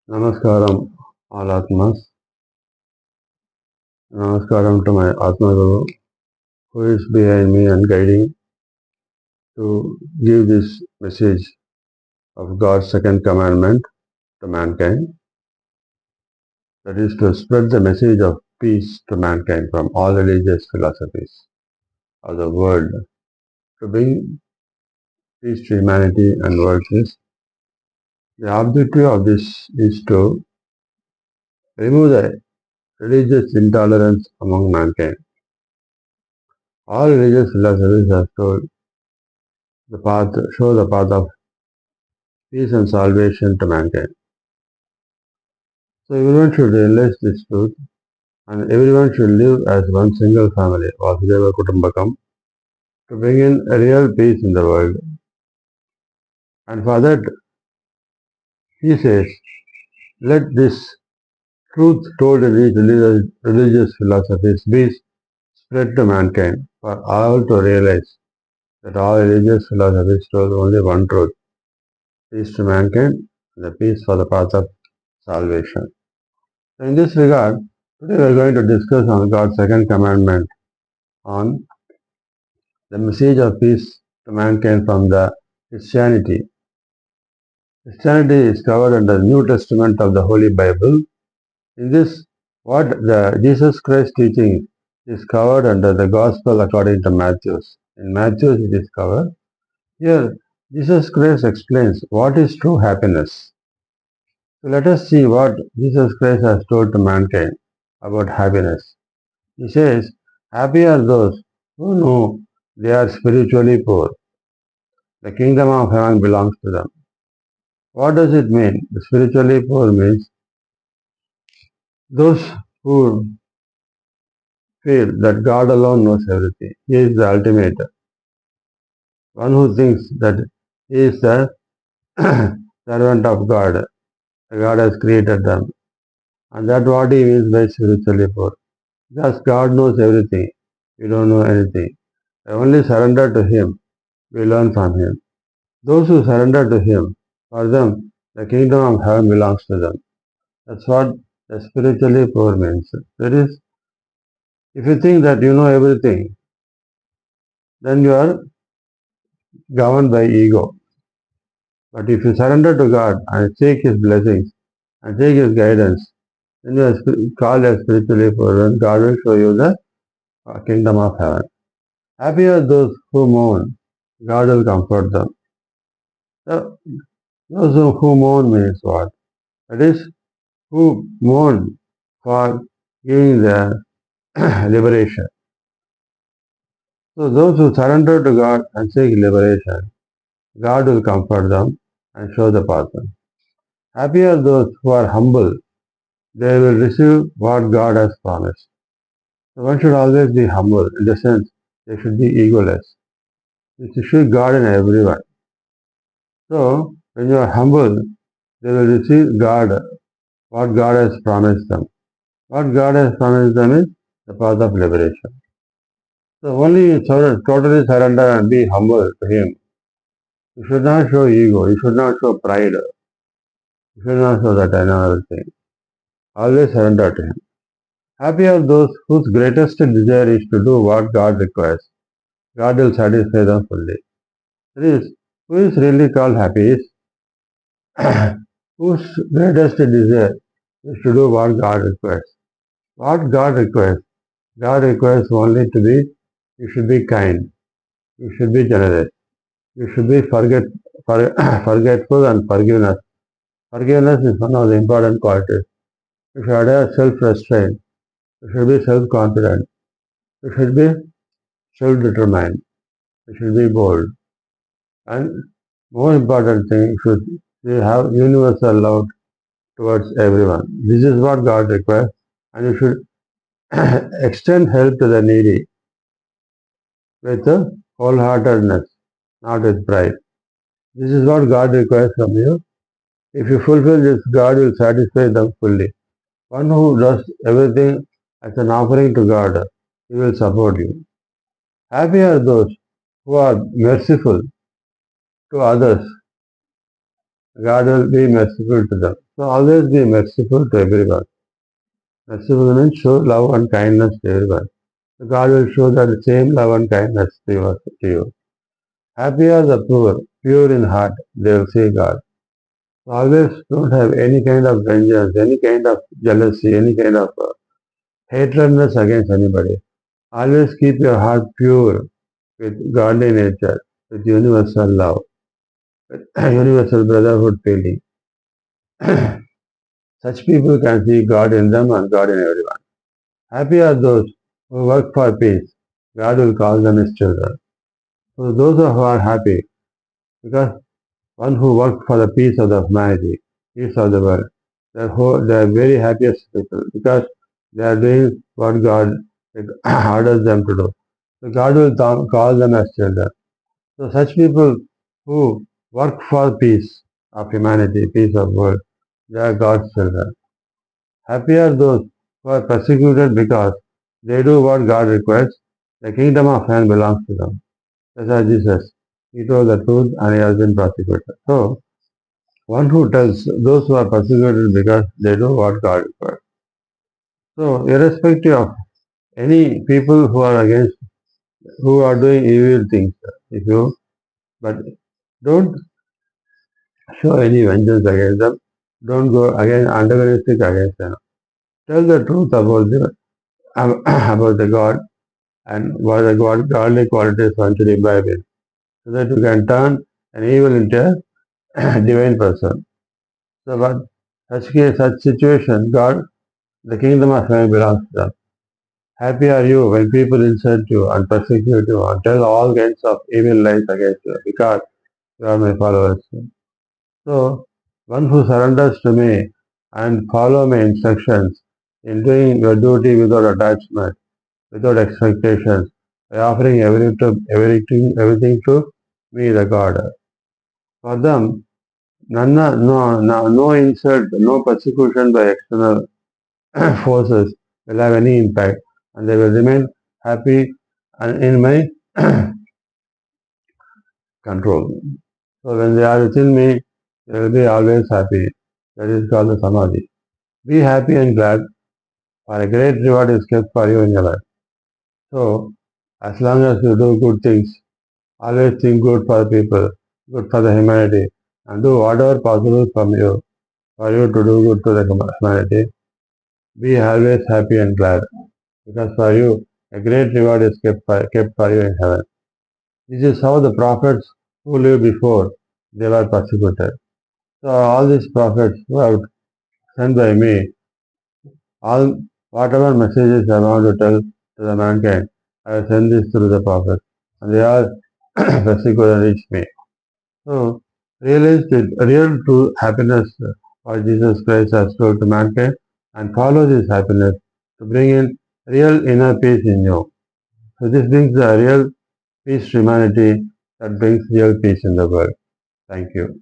Namaskaram, all Atmas. Namaskaram to my Atma Guru, who is behind me and guiding to give this message of God's second commandment to mankind. That is to spread the message of peace to mankind from all religious philosophies of the world. To bring peace to humanity and world peace. The objective of this is to remove the religious intolerance among mankind. All religious philosophies have told the path, show the path of peace and salvation to mankind. So everyone should realize this truth and everyone should live as one single family, Vasudeva Kutumbakam, to bring in a real peace in the world. And for that, he says, let this truth told in these religious philosophies be spread to mankind for all to realize that all religious philosophies told only one truth, peace to mankind and the peace for the path of salvation. So in this regard, today we are going to discuss on God's second commandment on the message of peace to mankind from the Christianity. Christianity is covered under the New Testament of the Holy Bible. In this, what the Jesus Christ teaching is covered under the Gospel according to Matthew. In Matthew it is covered. Here, Jesus Christ explains what is true happiness. So let us see what Jesus Christ has told to mankind about happiness. He says, happy are those who know they are spiritually poor. The kingdom of heaven belongs to them. What does it mean? The spiritually poor means those who feel that God alone knows everything. He is the ultimate. One who thinks that he is the servant of God. God has created them. And that's what he means by spiritually poor. Because God knows everything. We don't know anything. I only surrender to him. We learn from him. Those who surrender to him, for them, the kingdom of heaven belongs to them. That's what the spiritually poor means. That is, if you think that you know everything, then you are governed by ego. But if you surrender to God and take His blessings and take His guidance, then you are called as spiritually poor, and God will show you the kingdom of heaven. Happy are those who mourn. God will comfort them. So, those who mourn means what? That is, who mourn for giving their liberation. So those who surrender to God and seek liberation, God will comfort them and show the path. Happy are those who are humble. They will receive what God has promised. So one should always be humble in the sense they should be egoless. You should see God in everyone. So when you are humble, they will receive God, what God has promised them. What God has promised them is the path of liberation. So only you totally surrender and be humble to Him. You should not show ego. You should not show pride. You should not show that I know everything. Always surrender to Him. Happy are those whose greatest desire is to do what God requires. God will satisfy them fully. That is, who is really called happy is whose greatest desire is to do what God requires. What God requires? God requires only to be, you should be kind. You should be generous. You should be forgetful and forgiveness. Forgiveness is one of the important qualities. You should have self-restraint. You should be self-confident. You should be self-determined. You should be bold. And more important thing, you should have universal love towards everyone. This is what God requires. And you should extend help to the needy with wholeheartedness, not with pride. This is what God requires from you. If you fulfill this, God will satisfy them fully. One who does everything as an offering to God, He will support you. Happy are those who are merciful to others. God will be merciful to them. So always be merciful to everyone. Merciful means show love and kindness to everyone. So God will show that same love and kindness to you. Happy are the poor, pure in heart, they will see God. So always don't have any kind of vengeance, any kind of jealousy, any kind of hatredness against anybody. Always keep your heart pure with godly nature, with universal love, with universal brotherhood feeling. Such people can see God in them and God in everyone. Happy are those who work for peace. God will call them his children. So those who are happy, because one who works for the peace of the humanity, peace of the world, they are very happiest people because they are doing what God orders them to do. So God will call them as children. So such people who work for peace of humanity, peace of world, they are God's children. Happy are those who are persecuted because they do what God requires. The kingdom of heaven belongs to them. Just as Jesus, he told the truth and he has been persecuted. So one who tells those who are persecuted because they do what God requires. So irrespective of any people who are against, who are doing evil things, if you, but don't show any vengeance against them. Don't go again antagonistic against them. Tell the truth about the about the God and what the godly qualities one should imbibe in, so that you can turn an evil into a divine person. So, but such situation, God, the kingdom of heaven belongs to them. Happy are you when people insult you and persecute you and tell all kinds of evil lies against you because you are my followers. So, one who surrenders to me and follow my instructions in doing your duty without attachment, without expectations, by offering everything to me, the God. For them, no insult, no persecution by external forces will have any impact, and they will remain happy and in my control. So when they are within me, they will be always happy. That is called the samadhi. Be happy and glad, for a great reward is kept for you in your life. So, as long as you do good things, always think good for people, good for the humanity, and do whatever possible from you for you to do good to the humanity. Be always happy and glad, because for you a great reward is kept for you in heaven. This is how the prophets who lived before they were persecuted. So all these prophets who are sent by me, all whatever messages I want to tell to the mankind, I will send this through the prophets, and they all persecuted and reach me. So realize the real true happiness what Jesus Christ has told to mankind and follow this happiness to bring in real inner peace in you. So this brings the real peace to humanity that brings real peace in the world. Thank you.